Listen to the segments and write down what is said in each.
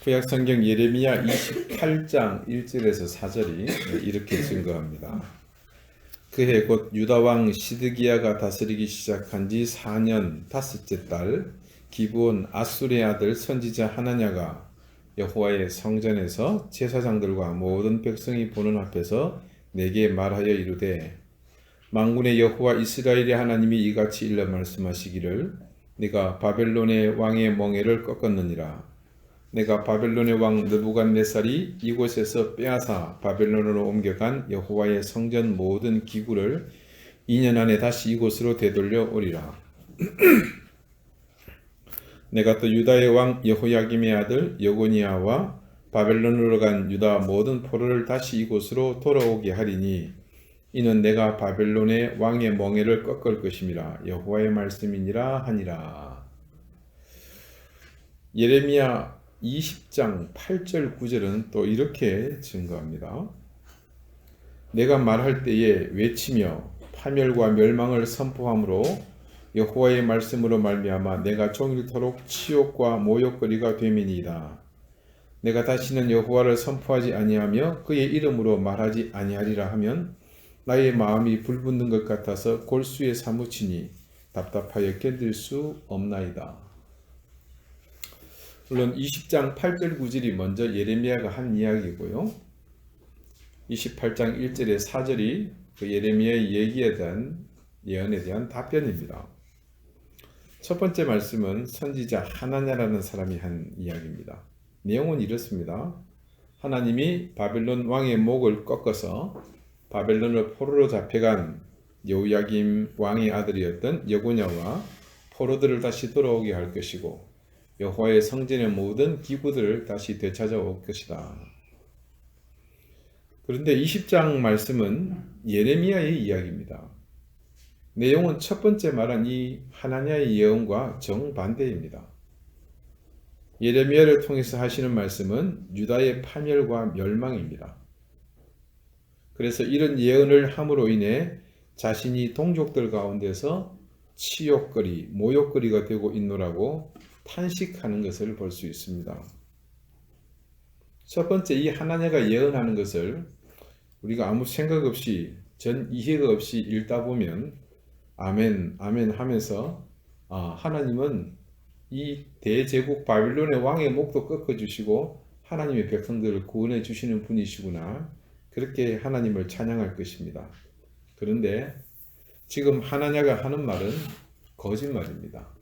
구약성경 예레미야 28장 1절에서 4절이 이렇게 증거합니다. 그해 곧 유다왕 시드기야가 다스리기 시작한 지 4년 다섯째 달 기브온 아술의 아들 선지자 하나냐가 여호와의 성전에서 제사장들과 모든 백성이 보는 앞에서 내게 말하여 이르되 만군의 여호와 이스라엘의 하나님이 이같이 일러 말씀하시기를 네가 바벨론의 왕의 멍에를 꺾었느니라. 내가 바벨론의 왕 느부갓네살이 이곳에서 빼앗아 바벨론으로 옮겨간 여호와의 성전 모든 기구를 2년 안에 다시 이곳으로 되돌려 오리라. 내가 또 유다의 왕 여호야김의 아들 여고니아와 바벨론으로 간 유다 모든 포로를 다시 이곳으로 돌아오게 하리니 이는 내가 바벨론의 왕의 멍에를 꺾을 것임이라. 여호와의 말씀이니라 하니라. 예레미야 20장 8절 9절은 또 이렇게 증거합니다. 내가 말할 때에 외치며 파멸과 멸망을 선포함으로 여호와의 말씀으로 말미암아 내가 종일토록 치욕과 모욕거리가 됨이니이다. 내가 다시는 여호와를 선포하지 아니하며 그의 이름으로 말하지 아니하리라 하면 나의 마음이 불붙는 것 같아서 골수에 사무치니 답답하여 견딜 수 없나이다. 물론 20장 8절 9절이 먼저 예레미야가 한 이야기고요. 28장 1절에 4절이 그 예레미야의 얘기에 대한 예언에 대한 답변입니다. 첫 번째 말씀은 선지자 하나냐라는 사람이 한 이야기입니다. 내용은 이렇습니다. 하나님이 바벨론 왕의 목을 꺾어서 바벨론을 포로로 잡혀간 여호야김 왕의 아들이었던 여고냐와 포로들을 다시 돌아오게 할 것이고 여호와의 성전의 모든 기구들을 다시 되찾아올 것이다. 그런데 20장 말씀은 예레미야의 이야기입니다. 내용은 첫 번째 말한 이 하나냐의 예언과 정반대입니다. 예레미야를 통해서 하시는 말씀은 유다의 파멸과 멸망입니다. 그래서 이런 예언을 함으로 인해 자신이 동족들 가운데서 치욕거리, 모욕거리가 되고 있노라고 탄식하는 것을 볼 수 있습니다. 첫 번째 이 하나냐가 예언하는 것을 우리가 아무 생각 없이 전 이해가 없이 읽다 보면 아멘 아멘 하면서 하나님은 이 대제국 바빌론의 왕의 목도 꺾어주시고 하나님의 백성들을 구원해 주시는 분이시구나, 그렇게 하나님을 찬양할 것입니다. 그런데 지금 하나냐가 하는 말은 거짓말입니다.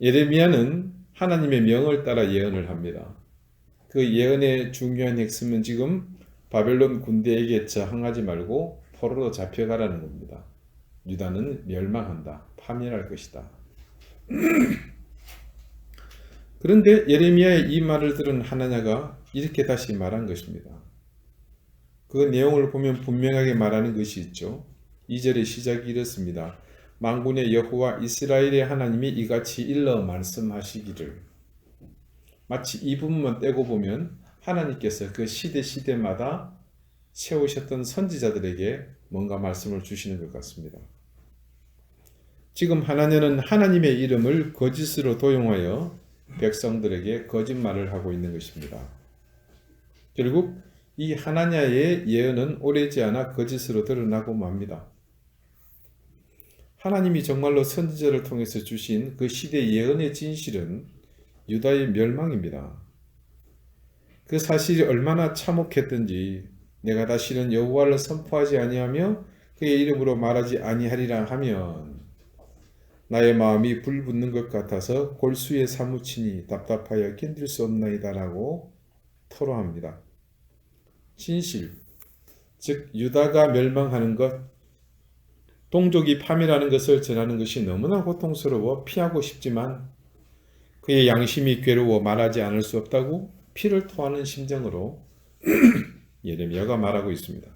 예레미야는 하나님의 명을 따라 예언을 합니다. 그 예언의 중요한 핵심은 지금 바벨론 군대에게 저항하지 말고 포로로 잡혀가라는 겁니다. 유다는 멸망한다, 파멸할 것이다. 그런데 예레미야의 이 말을 들은 하나냐가 이렇게 다시 말한 것입니다. 그 내용을 보면 분명하게 말하는 것이 있죠. 2절의 시작이 이렇습니다. 만군의 여호와 이스라엘의 하나님이 이같이 일러 말씀하시기를. 마치 이 부분만 떼고 보면 하나님께서 그 시대마다 세우셨던 선지자들에게 뭔가 말씀을 주시는 것 같습니다. 지금 하나냐는 하나님의 이름을 거짓으로 도용하여 백성들에게 거짓말을 하고 있는 것입니다. 결국 이 하나냐의 예언은 오래지 않아 거짓으로 드러나고 맙니다. 하나님이 정말로 선지자를 통해서 주신 그 시대 예언의 진실은 유다의 멸망입니다. 그 사실이 얼마나 참혹했던지 내가 다시는 여호와를 선포하지 아니하며 그의 이름으로 말하지 아니하리라 하면 나의 마음이 불붙는 것 같아서 골수에 사무치니 답답하여 견딜 수 없나이다라고 토로합니다. 진실, 즉 유다가 멸망하는 것, 동족이 파멸하는 것을 전하는 것이 너무나 고통스러워 피하고 싶지만 그의 양심이 괴로워 말하지 않을 수 없다고 피를 토하는 심정으로 예레미야가 말하고 있습니다.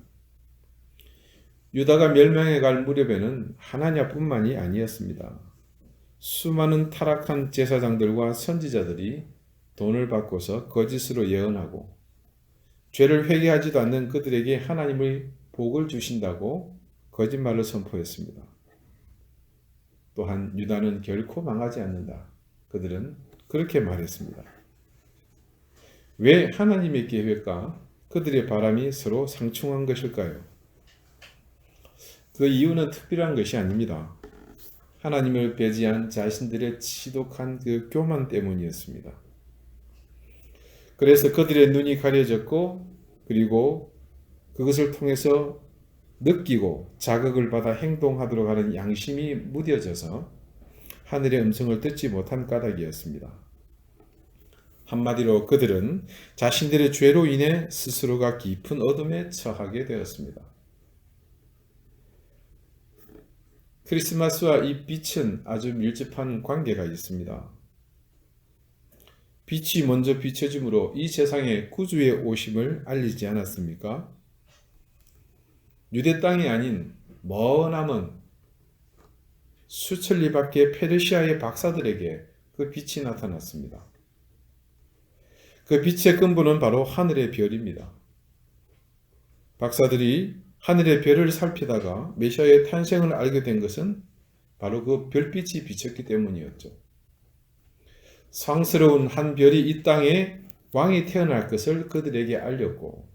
유다가 멸망해 갈 무렵에는 하나냐뿐만이 아니었습니다. 수많은 타락한 제사장들과 선지자들이 돈을 바꿔서 거짓으로 예언하고 죄를 회개하지도 않는 그들에게 하나님의 복을 주신다고 거짓말을 선포했습니다. 또한 유다는 결코 망하지 않는다. 그들은 그렇게 말했습니다. 왜 하나님의 계획과 그들의 바람이 서로 상충한 것일까요? 그 이유는 특별한 것이 아닙니다. 하나님을 배제한 자신들의 지독한 그 교만 때문이었습니다. 그래서 그들의 눈이 가려졌고, 그리고 그것을 통해서 느끼고 자극을 받아 행동하도록 하는 양심이 무뎌져서 하늘의 음성을 듣지 못한 까닭이었습니다. 한마디로 그들은 자신들의 죄로 인해 스스로가 깊은 어둠에 처하게 되었습니다. 크리스마스와 이 빛은 아주 밀접한 관계가 있습니다. 빛이 먼저 비춰짐으로 이 세상에 구주의 오심을 알리지 않았습니까? 유대 땅이 아닌 머나먼 수천리 밖의 페르시아의 박사들에게 그 빛이 나타났습니다. 그 빛의 근본은 바로 하늘의 별입니다. 박사들이 하늘의 별을 살피다가 메시아의 탄생을 알게 된 것은 바로 그 별빛이 비쳤기 때문이었죠. 성스러운 한 별이 이 땅에 왕이 태어날 것을 그들에게 알렸고,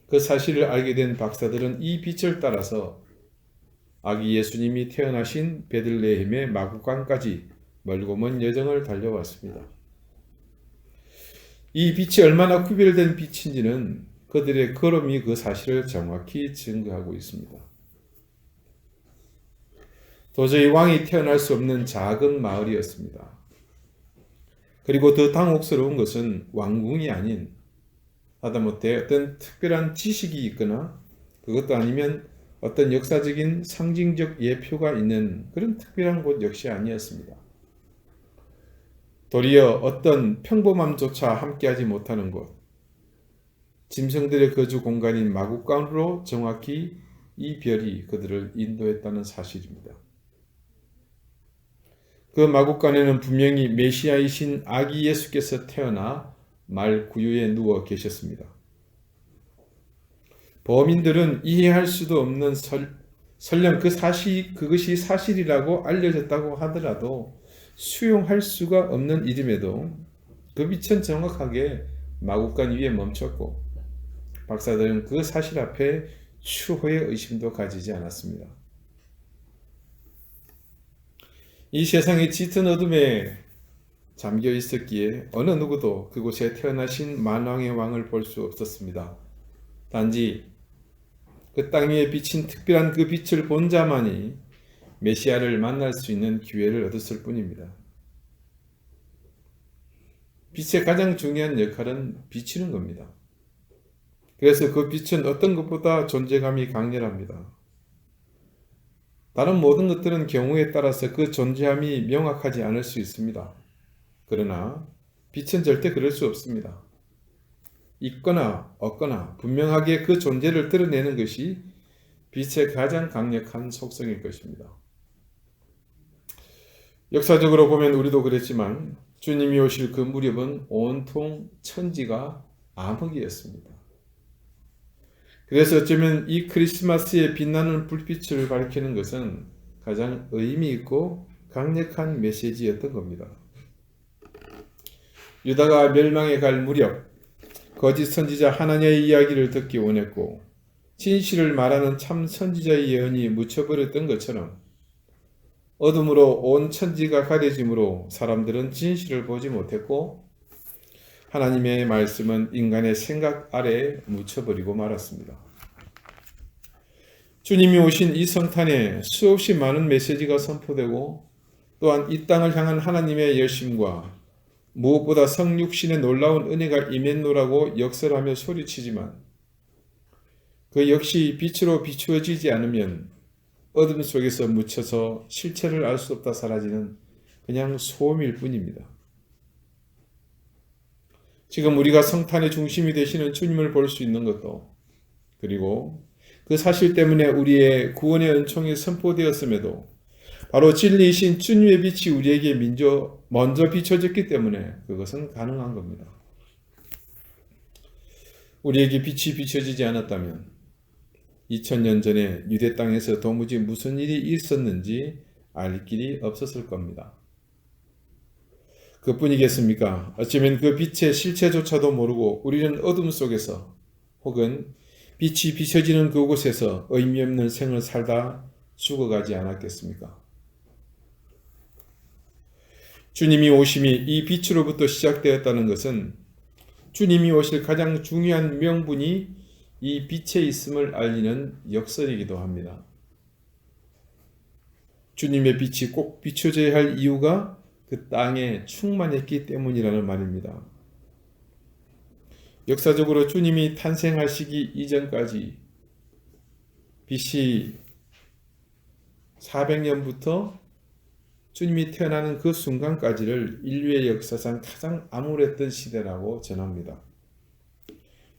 그 사실을 알게 된 박사들은 이 빛을 따라서 아기 예수님이 태어나신 베들레헴의 마구간까지 멀고 먼 여정을 달려왔습니다. 이 빛이 얼마나 구별된 빛인지는 그들의 걸음이 그 사실을 정확히 증거하고 있습니다. 도저히 왕이 태어날 수 없는 작은 마을이었습니다. 그리고 더 당혹스러운 것은 왕궁이 아닌, 하다못해 어떤 특별한 지식이 있거나 그것도 아니면 어떤 역사적인 상징적 예표가 있는 그런 특별한 곳 역시 아니었습니다. 도리어 어떤 평범함조차 함께하지 못하는 곳, 짐승들의 거주 공간인 마구간으로 정확히 이 별이 그들을 인도했다는 사실입니다. 그 마구간에는 분명히 메시아이신 아기 예수께서 태어나 말 구유에 누워 계셨습니다. 범인들은 이해할 수도 없는 설령 그것이 사실이라고 알려졌다고 하더라도 수용할 수가 없는 일임에도 그 빛은 정확하게 마구간 위에 멈췄고, 박사들은 그 사실 앞에 추호의 의심도 가지지 않았습니다. 이 세상의 짙은 어둠에 잠겨 있었기에 어느 누구도 그곳에 태어나신 만왕의 왕을 볼 수 없었습니다. 단지 그 땅 위에 비친 특별한 그 빛을 본 자만이 메시아를 만날 수 있는 기회를 얻었을 뿐입니다. 빛의 가장 중요한 역할은 비치는 겁니다. 그래서 그 빛은 어떤 것보다 존재감이 강렬합니다. 다른 모든 것들은 경우에 따라서 그 존재함이 명확하지 않을 수 있습니다. 그러나 빛은 절대 그럴 수 없습니다. 있거나 없거나 분명하게 그 존재를 드러내는 것이 빛의 가장 강력한 속성일 것입니다. 역사적으로 보면 우리도 그랬지만 주님이 오실 그 무렵은 온통 천지가 암흑이었습니다. 그래서 어쩌면 이 크리스마스의 빛나는 불빛을 밝히는 것은 가장 의미 있고 강력한 메시지였던 겁니다. 유다가 멸망에 갈 무렵 거짓 선지자 하나냐의 이야기를 듣기 원했고 진실을 말하는 참 선지자의 예언이 묻혀버렸던 것처럼 어둠으로 온 천지가 가려짐으로 사람들은 진실을 보지 못했고 하나님의 말씀은 인간의 생각 아래에 묻혀버리고 말았습니다. 주님이 오신 이 성탄에 수없이 많은 메시지가 선포되고 또한 이 땅을 향한 하나님의 열심과 무엇보다 성육신의 놀라운 은혜가 임했노라고 역설하며 소리치지만 그 역시 빛으로 비추어지지 않으면 어둠 속에서 묻혀서 실체를 알 수 없다 사라지는 그냥 소음일 뿐입니다. 지금 우리가 성탄의 중심이 되시는 주님을 볼 수 있는 것도, 그리고 그 사실 때문에 우리의 구원의 은총이 선포되었음에도 바로 진리이신 주님의 빛이 우리에게 먼저 비춰졌기 때문에 그것은 가능한 겁니다. 우리에게 빛이 비춰지지 않았다면 2000년 전에 유대 땅에서 도무지 무슨 일이 있었는지 알 길이 없었을 겁니다. 그뿐이겠습니까? 어쩌면 그 빛의 실체조차도 모르고 우리는 어둠 속에서 혹은 빛이 비춰지는 그곳에서 의미 없는 생을 살다 죽어가지 않았겠습니까? 주님이 오심이 이 빛으로부터 시작되었다는 것은 주님이 오실 가장 중요한 명분이 이 빛에 있음을 알리는 역설이기도 합니다. 주님의 빛이 꼭 비춰져야 할 이유가 그 땅에 충만했기 때문이라는 말입니다. 역사적으로 주님이 탄생하시기 이전까지 BC 400년부터 주님이 태어나는 그 순간까지를 인류의 역사상 가장 암울했던 시대라고 전합니다.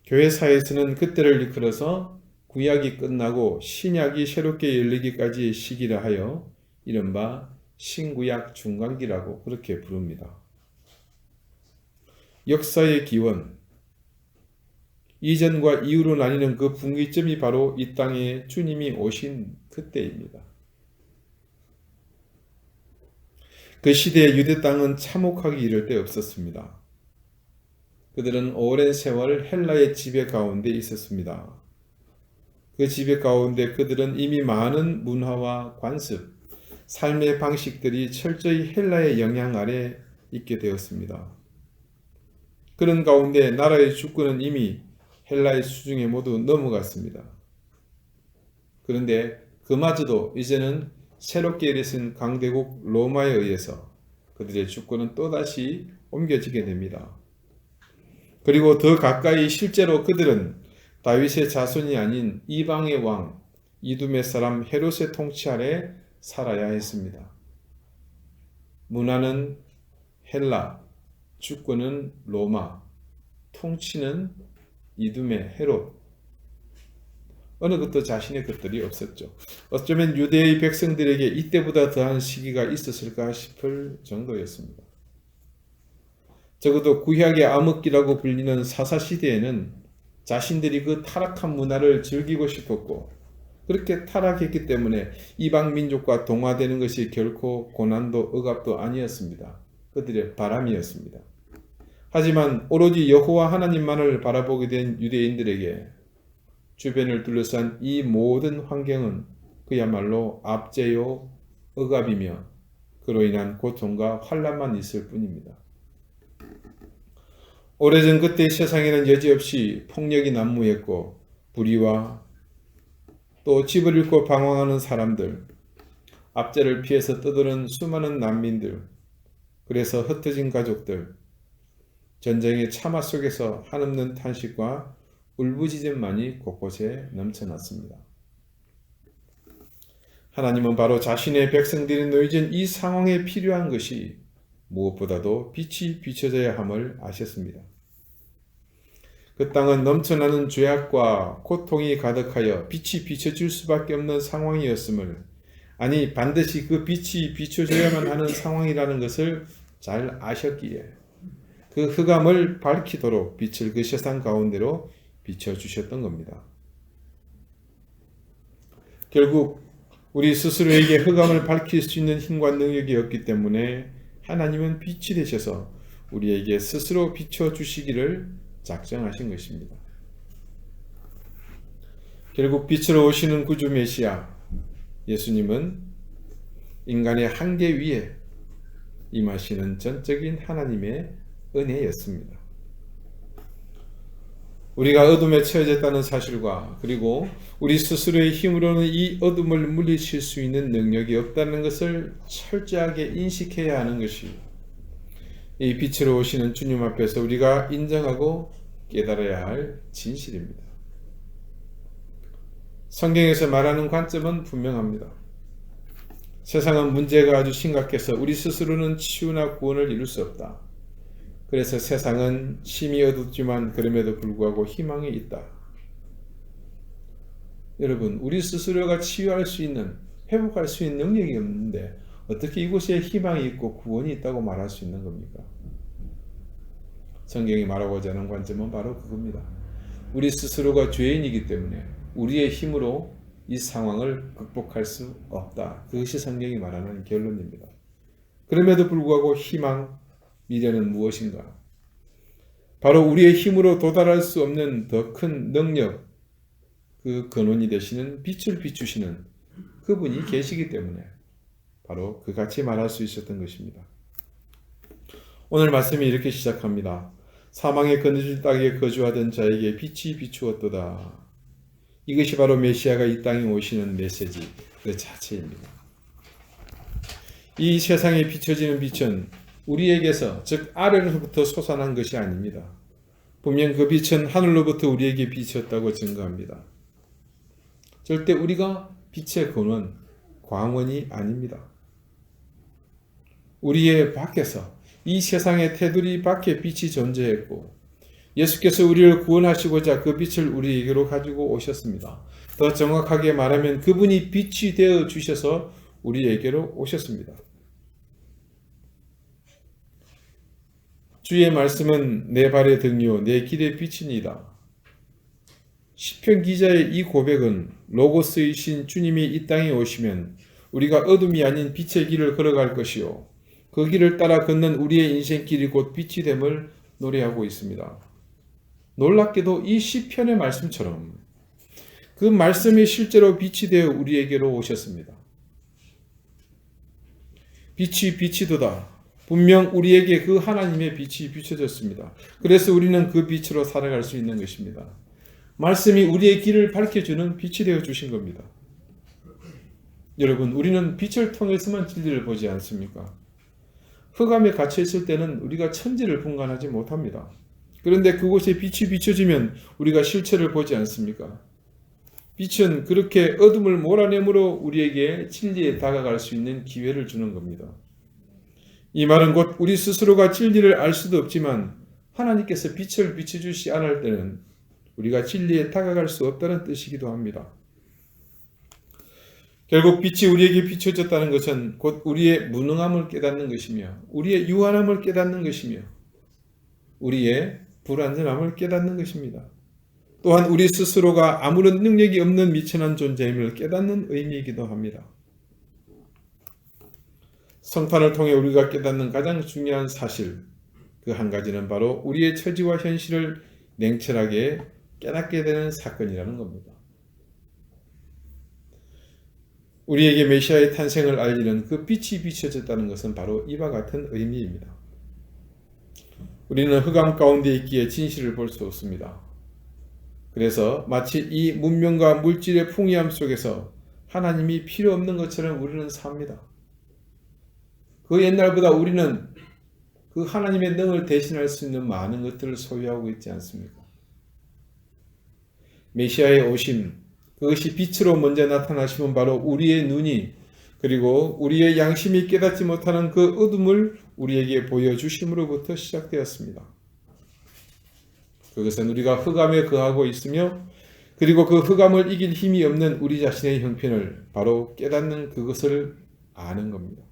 교회사에서는 그때를 이끌어서 구약이 끝나고 신약이 새롭게 열리기까지의 시기를 하여 이른바 신구약 중간기라고 그렇게 부릅니다. 역사의 기원, 이전과 이후로 나뉘는 그 분기점이 바로 이 땅에 주님이 오신 그때입니다. 그 시대에 유대 땅은 참혹하기 이를 데 없었습니다. 그들은 오랜 세월 헬라의 지배 가운데 있었습니다. 그 지배 가운데 그들은 이미 많은 문화와 관습, 삶의 방식들이 철저히 헬라의 영향 아래 있게 되었습니다. 그런 가운데 나라의 주권은 이미 헬라의 수중에 모두 넘어갔습니다. 그런데 그마저도 이제는 새롭게 일어선 강대국 로마에 의해서 그들의 주권은 또다시 옮겨지게 됩니다. 그리고 더 가까이 실제로 그들은 다윗의 자손이 아닌 이방의 왕 이두메 사람 헤롯의 통치 아래 살아야 했습니다. 문화는 헬라, 주권은 로마, 통치는 이두메 헤롯. 어느 것도 자신의 것들이 없었죠. 어쩌면 유대의 백성들에게 이때보다 더한 시기가 있었을까 싶을 정도였습니다. 적어도 구약의 암흑기라고 불리는 사사시대에는 자신들이 그 타락한 문화를 즐기고 싶었고 그렇게 타락했기 때문에 이방 민족과 동화되는 것이 결코 고난도 억압도 아니었습니다. 그들의 바람이었습니다. 하지만 오로지 여호와 하나님만을 바라보게 된 유대인들에게 주변을 둘러싼 이 모든 환경은 그야말로 압제요 억압이며 그로 인한 고통과 환난만 있을 뿐입니다. 오래전 그때 세상에는 여지없이 폭력이 난무했고 불의와 또 집을 잃고 방황하는 사람들, 압제를 피해서 떠도는 수많은 난민들, 그래서 흩어진 가족들, 전쟁의 참화 속에서 한없는 탄식과 울부짖음만이 곳곳에 넘쳐났습니다. 하나님은 바로 자신의 백성들이 놓여진 이 상황에 필요한 것이 무엇보다도 빛이 비춰져야 함을 아셨습니다. 그 땅은 넘쳐나는 죄악과 고통이 가득하여 빛이 비춰질 수밖에 없는 상황이었음을, 아니 반드시 그 빛이 비춰져야만 하는 상황이라는 것을 잘 아셨기에 그 흑암을 밝히도록 빛을 그 세상 가운데로 비춰주셨던 겁니다. 결국 우리 스스로에게 흑암을 밝힐 수 있는 힘과 능력이 없기 때문에 하나님은 빛이 되셔서 우리에게 스스로 비춰주시기를 작정하신 것입니다. 결국 빛으로 오시는 구주 메시아 예수님은 인간의 한계 위에 임하시는 전적인 하나님의 은혜였습니다. 우리가 어둠에 처해졌다는 사실과 그리고 우리 스스로의 힘으로는 이 어둠을 물리칠 수 있는 능력이 없다는 것을 철저하게 인식해야 하는 것이 이 빛으로 오시는 주님 앞에서 우리가 인정하고 깨달아야 할 진실입니다. 성경에서 말하는 관점은 분명합니다. 세상은 문제가 아주 심각해서 우리 스스로는 치유나 구원을 이룰 수 없다. 그래서 세상은 심히 어둡지만 그럼에도 불구하고 희망이 있다. 여러분, 우리 스스로가 치유할 수 있는, 회복할 수 있는 능력이 없는데 어떻게 이곳에 희망이 있고 구원이 있다고 말할 수 있는 겁니까? 성경이 말하고자 하는 관점은 바로 그겁니다. 우리 스스로가 죄인이기 때문에 우리의 힘으로 이 상황을 극복할 수 없다. 그것이 성경이 말하는 결론입니다. 그럼에도 불구하고 희망, 미래는 무엇인가? 바로 우리의 힘으로 도달할 수 없는 더 큰 능력, 그 근원이 되시는 빛을 비추시는 그분이 계시기 때문에 바로 그같이 말할 수 있었던 것입니다. 오늘 말씀이 이렇게 시작합니다. 사망의 그늘진 땅에 거주하던 자에게 빛이 비추었도다. 이것이 바로 메시아가 이 땅에 오시는 메시지 그 자체입니다. 이 세상에 비춰지는 빛은 우리에게서, 즉 아래로부터 솟아난 것이 아닙니다. 분명 그 빛은 하늘로부터 우리에게 비쳤다고 증거합니다. 절대 우리가 빛의 근원, 광원이 아닙니다. 우리의 밖에서, 이 세상의 테두리 밖에 빛이 존재했고 예수께서 우리를 구원하시고자 그 빛을 우리에게로 가지고 오셨습니다. 더 정확하게 말하면 그분이 빛이 되어 주셔서 우리에게로 오셨습니다. 주의 말씀은 내 발의 등이요 내 길의 빛이니이다. 시편 기자의 이 고백은 로고스이신 주님이 이 땅에 오시면 우리가 어둠이 아닌 빛의 길을 걸어갈 것이요 그 길을 따라 걷는 우리의 인생길이 곧 빛이 됨을 노래하고 있습니다. 놀랍게도 이 시편의 말씀처럼 그 말씀이 실제로 빛이 되어 우리에게로 오셨습니다. 빛이 비치도다. 분명 우리에게 그 하나님의 빛이 비춰졌습니다. 그래서 우리는 그 빛으로 살아갈 수 있는 것입니다. 말씀이 우리의 길을 밝혀주는 빛이 되어 주신 겁니다. 여러분, 우리는 빛을 통해서만 진리를 보지 않습니까? 흑암에 갇혀 있을 때는 우리가 천지를 분간하지 못합니다. 그런데 그곳에 빛이 비춰지면 우리가 실체를 보지 않습니까? 빛은 그렇게 어둠을 몰아내므로 우리에게 진리에 다가갈 수 있는 기회를 주는 겁니다. 이 말은 곧 우리 스스로가 진리를 알 수도 없지만 하나님께서 빛을 비춰주시 않을 때는 우리가 진리에 다가갈 수 없다는 뜻이기도 합니다. 결국 빛이 우리에게 비춰졌다는 것은 곧 우리의 무능함을 깨닫는 것이며 우리의 유한함을 깨닫는 것이며 우리의 불완전함을 깨닫는 것입니다. 또한 우리 스스로가 아무런 능력이 없는 미천한 존재임을 깨닫는 의미이기도 합니다. 성탄을 통해 우리가 깨닫는 가장 중요한 사실, 그 한 가지는 바로 우리의 처지와 현실을 냉철하게 깨닫게 되는 사건이라는 겁니다. 우리에게 메시아의 탄생을 알리는 그 빛이 비춰졌다는 것은 바로 이와 같은 의미입니다. 우리는 흑암 가운데 있기에 진실을 볼 수 없습니다. 그래서 마치 이 문명과 물질의 풍요함 속에서 하나님이 필요 없는 것처럼 우리는 삽니다. 그 옛날보다 우리는 그 하나님의 능을 대신할 수 있는 많은 것들을 소유하고 있지 않습니까? 메시아의 오심, 그것이 빛으로 먼저 나타나시면 바로 우리의 눈이 그리고 우리의 양심이 깨닫지 못하는 그 어둠을 우리에게 보여주심으로부터 시작되었습니다. 그것은 우리가 흑암에 거하고 있으며 그리고 그 흑암을 이길 힘이 없는 우리 자신의 형편을 바로 깨닫는 그것을 아는 겁니다.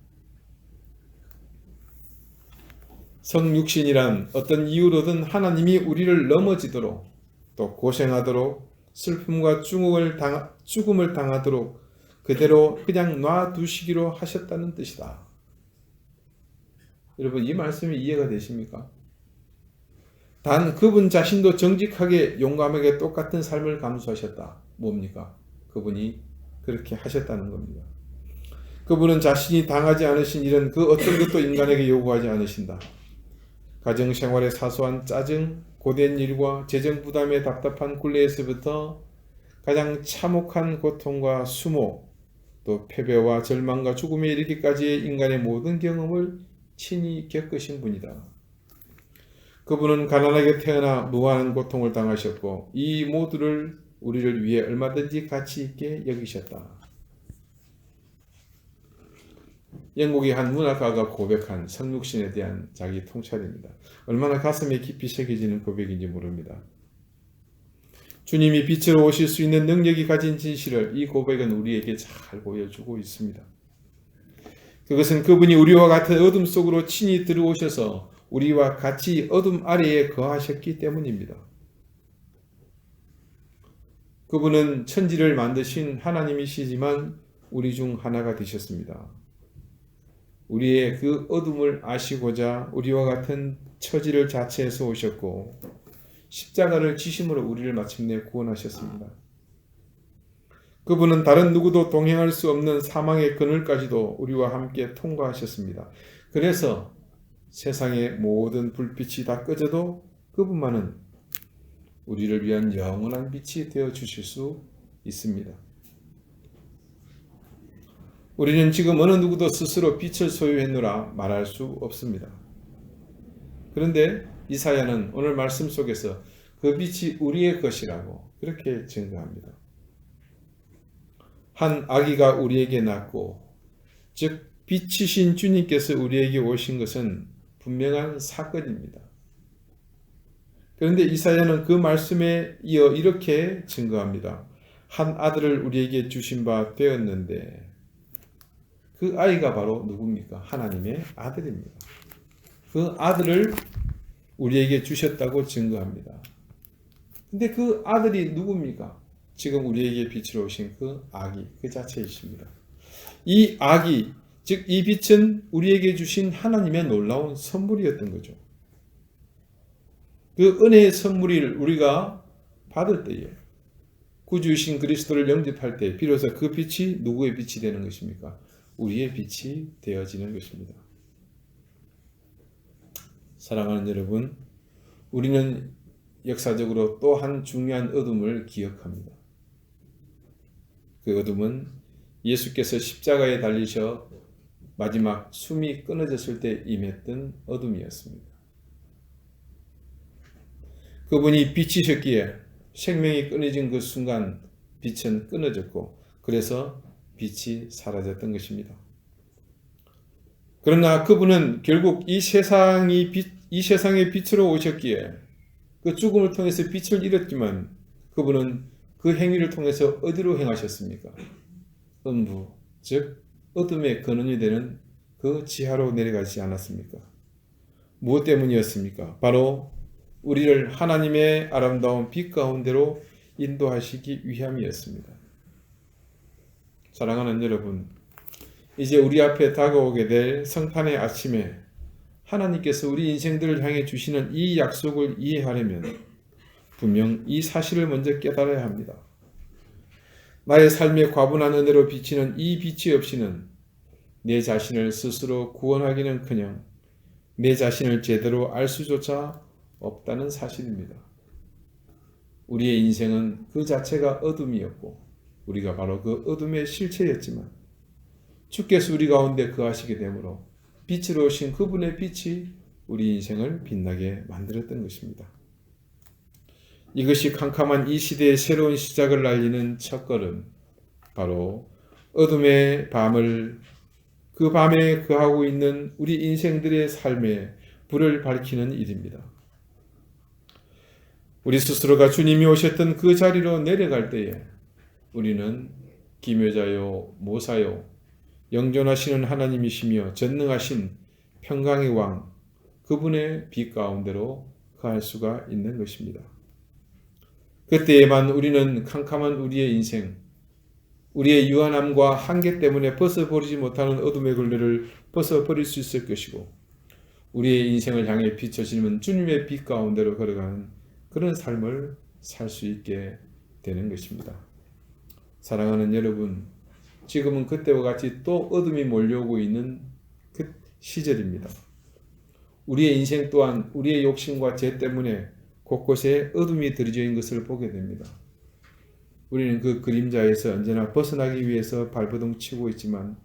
성육신이란 어떤 이유로든 하나님이 우리를 넘어지도록 또 고생하도록 슬픔과 죽음을 당하도록 그대로 그냥 놔두시기로 하셨다는 뜻이다. 여러분, 이 말씀이 이해가 되십니까? 단 그분 자신도 정직하게 용감하게 똑같은 삶을 감수하셨다. 뭡니까? 그분이 그렇게 하셨다는 겁니다. 그분은 자신이 당하지 않으신 일은 그 어떤 것도 인간에게 요구하지 않으신다. 가정생활의 사소한 짜증, 고된 일과 재정 부담의 답답한 굴레에서부터 가장 참혹한 고통과 수모, 또 패배와 절망과 죽음에 이르기까지의 인간의 모든 경험을 친히 겪으신 분이다. 그분은 가난하게 태어나 무한한 고통을 당하셨고 이 모두를 우리를 위해 얼마든지 가치 있게 여기셨다. 영국의 한 문학가가 고백한 성육신에 대한 자기 통찰입니다. 얼마나 가슴에 깊이 새겨지는 고백인지 모릅니다. 주님이 빛으로 오실 수 있는 능력이 가진 진실을 이 고백은 우리에게 잘 보여주고 있습니다. 그것은 그분이 우리와 같은 어둠 속으로 친히 들어오셔서 우리와 같이 어둠 아래에 거하셨기 때문입니다. 그분은 천지를 만드신 하나님이시지만 우리 중 하나가 되셨습니다. 우리의 그 어둠을 아시고자 우리와 같은 처지를 자체해서 오셨고 십자가를 지심으로 우리를 마침내 구원하셨습니다. 그분은 다른 누구도 동행할 수 없는 사망의 그늘까지도 우리와 함께 통과하셨습니다. 그래서 세상의 모든 불빛이 다 꺼져도 그분만은 우리를 위한 영원한 빛이 되어 주실 수 있습니다. 우리는 지금 어느 누구도 스스로 빛을 소유했노라 말할 수 없습니다. 그런데 이사야는 오늘 말씀 속에서 그 빛이 우리의 것이라고 그렇게 증거합니다. 한 아기가 우리에게 낳고, 즉 빛이신 주님께서 우리에게 오신 것은 분명한 사건입니다. 그런데 이사야는 그 말씀에 이어 이렇게 증거합니다. 한 아들을 우리에게 주신 바 되었는데, 그 아이가 바로 누굽니까? 하나님의 아들입니다. 그 아들을 우리에게 주셨다고 증거합니다. 근데 그 아들이 누굽니까? 지금 우리에게 빛으로 오신 그 아기, 그 자체이십니다. 이 아기, 즉 이 빛은 우리에게 주신 하나님의 놀라운 선물이었던 거죠. 그 은혜의 선물을 우리가 받을 때에, 구주이신 그리스도를 영접할 때 비로소 그 빛이 누구의 빛이 되는 것입니까? 우리의 빛이 되어지는 것입니다. 사랑하는 여러분, 우리는 역사적으로 또 한 중요한 어둠을 기억합니다. 그 어둠은 예수께서 십자가에 달리셔 마지막 숨이 끊어졌을 때 임했던 어둠이었습니다. 그분이 빛이셨기에 생명이 끊어진 그 순간 빛은 끊어졌고, 그래서 빛이 사라졌던 것입니다. 그러나 그분은 결국 이 세상의 빛으로 오셨기에 그 죽음을 통해서 빛을 잃었지만, 그분은 그 행위를 통해서 어디로 행하셨습니까? 음부, 즉 어둠의 근원이 되는 그 지하로 내려가지 않았습니까? 무엇 때문이었습니까? 바로 우리를 하나님의 아름다운 빛 가운데로 인도하시기 위함이었습니다. 사랑하는 여러분, 이제 우리 앞에 다가오게 될 성탄의 아침에 하나님께서 우리 인생들을 향해 주시는 이 약속을 이해하려면 분명 이 사실을 먼저 깨달아야 합니다. 나의 삶의 과분한 은혜로 비치는 이 빛이 없이는 내 자신을 스스로 구원하기는커녕 내 자신을 제대로 알 수조차 없다는 사실입니다. 우리의 인생은 그 자체가 어둠이었고 우리가 바로 그 어둠의 실체였지만, 주께서 우리 가운데 거하시게 되므로 빛으로 오신 그분의 빛이 우리 인생을 빛나게 만들었던 것입니다. 이것이 캄캄한 이 시대의 새로운 시작을 알리는 첫걸음, 바로 어둠의 밤을, 그 밤에 거하고 있는 우리 인생들의 삶에 불을 밝히는 일입니다. 우리 스스로가 주님이 오셨던 그 자리로 내려갈 때에 우리는 기묘자요, 모사요, 영존하시는 하나님이시며 전능하신 평강의 왕, 그분의 빛 가운데로 거할 수가 있는 것입니다. 그때에만 우리는 캄캄한 우리의 인생, 우리의 유한함과 한계 때문에 벗어버리지 못하는 어둠의 굴레를 벗어버릴 수 있을 것이고, 우리의 인생을 향해 비춰지는 주님의 빛 가운데로 걸어가는 그런 삶을 살 수 있게 되는 것입니다. 사랑하는 여러분, 지금은 그때와 같이 또 어둠이 몰려오고 있는 그 시절입니다. 우리의 인생 또한 우리의 욕심과 죄 때문에 곳곳에 어둠이 들여져 있는 것을 보게 됩니다. 우리는 그 그림자에서 언제나 벗어나기 위해서 발버둥 치고 있지만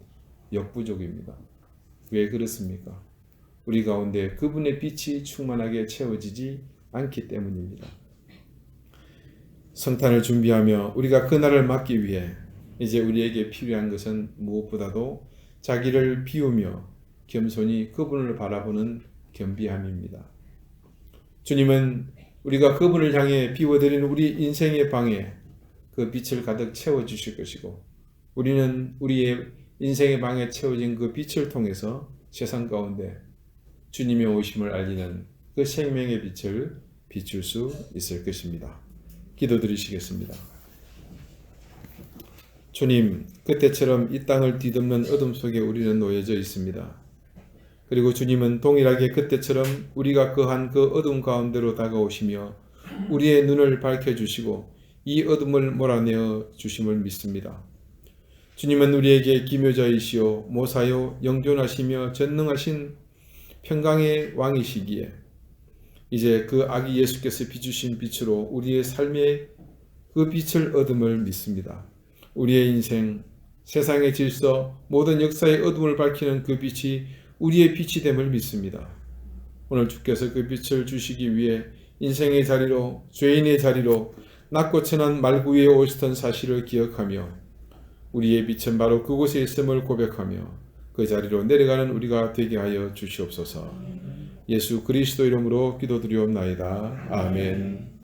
역부족입니다. 왜 그렇습니까? 우리 가운데 그분의 빛이 충만하게 채워지지 않기 때문입니다. 성탄을 준비하며 우리가 그날을 맞기 위해 이제 우리에게 필요한 것은 무엇보다도 자기를 비우며 겸손히 그분을 바라보는 겸비함입니다. 주님은 우리가 그분을 향해 비워드리는 우리 인생의 방에 그 빛을 가득 채워주실 것이고, 우리는 우리의 인생의 방에 채워진 그 빛을 통해서 세상 가운데 주님의 오심을 알리는 그 생명의 빛을 비출 수 있을 것입니다. 기도드리시겠습니다. 주님, 그때처럼 이 땅을 뒤덮는 어둠 속에 우리는 놓여져 있습니다. 그리고 주님은 동일하게 그때처럼 우리가 거한 그 어둠 가운데로 다가오시며 우리의 눈을 밝혀주시고 이 어둠을 몰아내어 주심을 믿습니다. 주님은 우리에게 기묘자이시오 모사요 영존하시며 전능하신 평강의 왕이시기에 이제 그 아기 예수께서 비추신 빛으로 우리의 삶의 그 빛을 얻음을 믿습니다. 우리의 인생, 세상의 질서, 모든 역사의 어둠을 밝히는 그 빛이 우리의 빛이 됨을 믿습니다. 오늘 주께서 그 빛을 주시기 위해 인생의 자리로, 죄인의 자리로 낮고 천한 말구 위에 오셨던 사실을 기억하며 우리의 빛은 바로 그곳에 있음을 고백하며 그 자리로 내려가는 우리가 되게 하여 주시옵소서. 예수 그리스도 이름으로 기도드리옵나이다. 아멘.